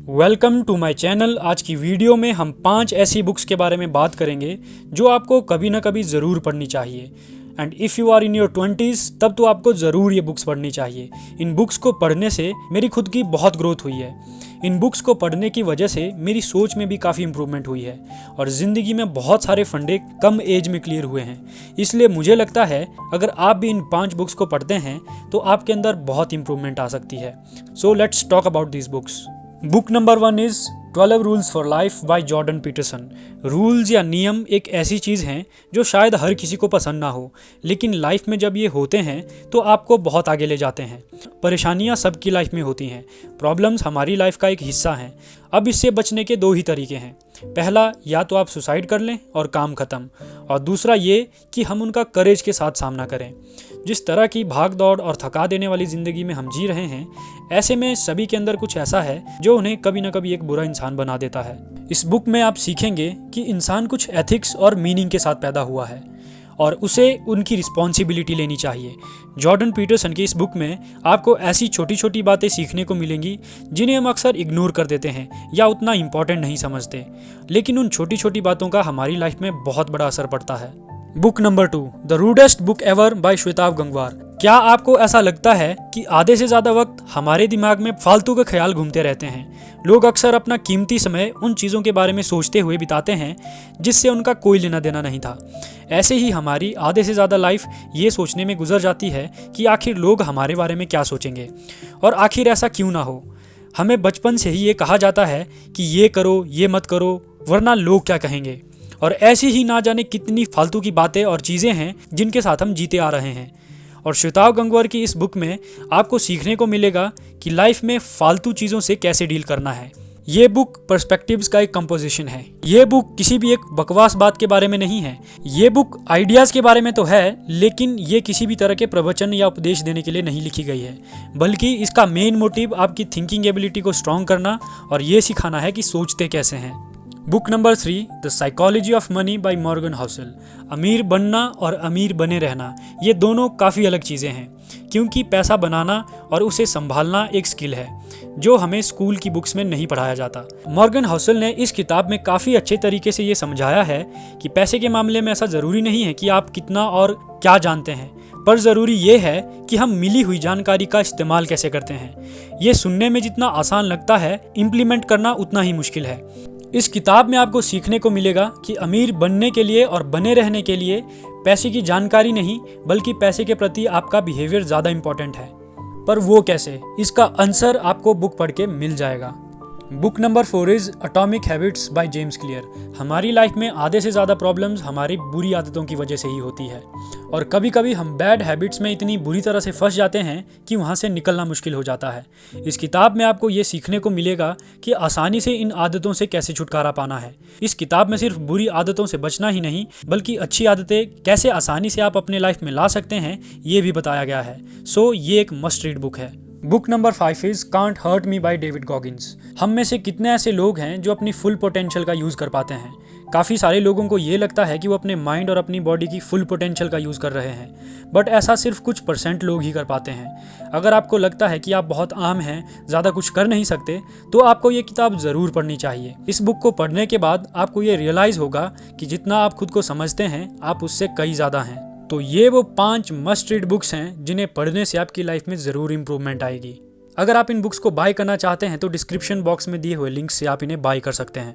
Welcome to my channel. आज की video में हम 5 ऐसी बुक्स के बारे में बात करेंगे जो आपको कभी ना कभी ज़रूर पढ़नी चाहिए। And if you are in your 20s तब तो आपको ज़रूर ये बुक्स पढ़नी चाहिए। इन बुक्स को पढ़ने से मेरी खुद की बहुत ग्रोथ हुई है। इन बुक्स को पढ़ने की वजह से मेरी सोच में भी काफ़ी इम्प्रूवमेंट हुई है और ज़िंदगी में बहुत सारे फंडे कम एज में क्लियर हुए हैं। इसलिए मुझे लगता है अगर आप भी इन 5 बुक्स को पढ़ते हैं तो आपके अंदर बहुत इम्प्रूवमेंट आ सकती है। So let's talk about this books. Book number 1 is 12 rules for life by Jordan Peterson. Rules या नियम एक ऐसी चीज़ हैं जो शायद हर किसी को पसंद ना हो, लेकिन लाइफ में जब ये होते हैं तो आपको बहुत आगे ले जाते हैं। परेशानियाँ सबकी लाइफ में होती हैं, प्रॉब्लम्स हमारी लाइफ का एक हिस्सा हैं। अब इससे बचने के 2 ही तरीके हैं। पहला, या तो आप सुसाइड कर लें और काम ख़त्म, और दूसरा ये कि हम उनका करेज के साथ सामना करें। जिस तरह की भाग दौड़ और थका देने वाली ज़िंदगी में हम जी रहे हैं, ऐसे में सभी के अंदर कुछ ऐसा है जो उन्हें कभी ना कभी एक बुरा इंसान बना देता है। इस बुक में आप सीखेंगे कि इंसान कुछ एथिक्स और मीनिंग के साथ पैदा हुआ है और उसे उनकी रिस्पॉन्सिबिलिटी लेनी चाहिए। जॉर्डन पीटरसन की इस बुक में आपको ऐसी छोटी छोटी बातें सीखने को मिलेंगी जिन्हें हम अक्सर इग्नोर कर देते हैं या उतना इम्पॉर्टेंट नहीं समझते, लेकिन उन छोटी छोटी बातों का हमारी लाइफ में बहुत बड़ा असर पड़ता है। Book number 2, the rudest book ever by श्वेताव गंगवार। क्या आपको ऐसा लगता है कि आधे से ज़्यादा वक्त हमारे दिमाग में फालतू के ख्याल घूमते रहते हैं? लोग अक्सर अपना कीमती समय उन चीज़ों के बारे में सोचते हुए बिताते हैं जिससे उनका कोई लेना देना नहीं था। ऐसे ही हमारी आधे से ज़्यादा लाइफ ये सोचने में गुजर जाती है कि आखिर लोग हमारे बारे में क्या सोचेंगे, और आखिर ऐसा क्यों ना हो। हमें बचपन से ही ये कहा जाता है कि ये करो, ये मत करो, वरना लोग क्या कहेंगे। और ऐसी ही ना जाने कितनी फालतू की बातें और चीज़ें हैं जिनके साथ हम जीते आ रहे हैं। और श्वेताव गंगवार की इस बुक में आपको सीखने को मिलेगा कि लाइफ में फालतू चीज़ों से कैसे डील करना है। ये बुक पर्सपेक्टिव्स का एक कंपोजिशन है। ये बुक किसी भी एक बकवास बात के बारे में नहीं है। ये बुक आइडियाज़ के बारे में तो है, लेकिन ये किसी भी तरह के प्रवचन या उपदेश देने के लिए नहीं लिखी गई है, बल्कि इसका मेन मोटिव आपकी थिंकिंग एबिलिटी को स्ट्रॉन्ग करना और ये सिखाना है कि सोचते कैसे हैं। Book number 3, the psychology of money by Morgan Housel. अमीर बनना और अमीर बने रहना, ये दोनों काफ़ी अलग चीज़ें हैं, क्योंकि पैसा बनाना और उसे संभालना एक स्किल है जो हमें स्कूल की बुक्स में नहीं पढ़ाया जाता। मॉर्गन हाउसेल ने इस किताब में काफ़ी अच्छे तरीके से ये समझाया है कि पैसे के मामले में ऐसा ज़रूरी नहीं है कि आप कितना और क्या जानते हैं, पर ज़रूरी ये है कि हम मिली हुई जानकारी का इस्तेमाल कैसे करते हैं। ये सुनने में जितना आसान लगता है, इम्प्लीमेंट करना उतना ही मुश्किल है। इस किताब में आपको सीखने को मिलेगा कि अमीर बनने के लिए और बने रहने के लिए पैसे की जानकारी नहीं, बल्कि पैसे के प्रति आपका बिहेवियर ज़्यादा इम्पॉर्टेंट है। पर वो कैसे, इसका आंसर आपको बुक पढ़ के मिल जाएगा। Book number 4 is atomic habits by James clear. हमारी लाइफ में आधे से ज़्यादा प्रॉब्लम्स हमारी बुरी आदतों की वजह से ही होती है, और कभी कभी हम बैड हैबिट्स में इतनी बुरी तरह से फंस जाते हैं कि वहाँ से निकलना मुश्किल हो जाता है। इस किताब में आपको ये सीखने को मिलेगा कि आसानी से इन आदतों से कैसे छुटकारा पाना है। इस किताब में सिर्फ बुरी आदतों से बचना ही नहीं, बल्कि अच्छी आदतें कैसे आसानी से आप अपने लाइफ में ला सकते हैं, ये भी बताया गया है। सो ये एक मस्ट रीड बुक है। Book number 5 is can't hurt me by David Goggins. हम में से कितने ऐसे लोग हैं जो अपनी फुल पोटेंशियल का यूज़ कर पाते हैं? काफ़ी सारे लोगों को ये लगता है कि वो अपने माइंड और अपनी बॉडी की फुल पोटेंशियल का यूज़ कर रहे हैं, बट ऐसा सिर्फ कुछ % लोग ही कर पाते हैं। अगर आपको लगता है कि आप बहुत आम हैं, ज़्यादा कुछ कर नहीं सकते, तो आपको ये किताब ज़रूर पढ़नी चाहिए। इस बुक को पढ़ने के बाद आपको ये रियलाइज़ होगा कि जितना आप खुद को समझते हैं, आप उससे कई ज़्यादा हैं। तो ये वो 5 मस्ट रीड बुक्स हैं जिन्हें पढ़ने से आपकी लाइफ में ज़रूर इम्प्रूवमेंट आएगी। अगर आप इन बुक्स को बाय करना चाहते हैं तो डिस्क्रिप्शन बॉक्स में दिए हुए लिंक से आप इन्हें बाय कर सकते हैं।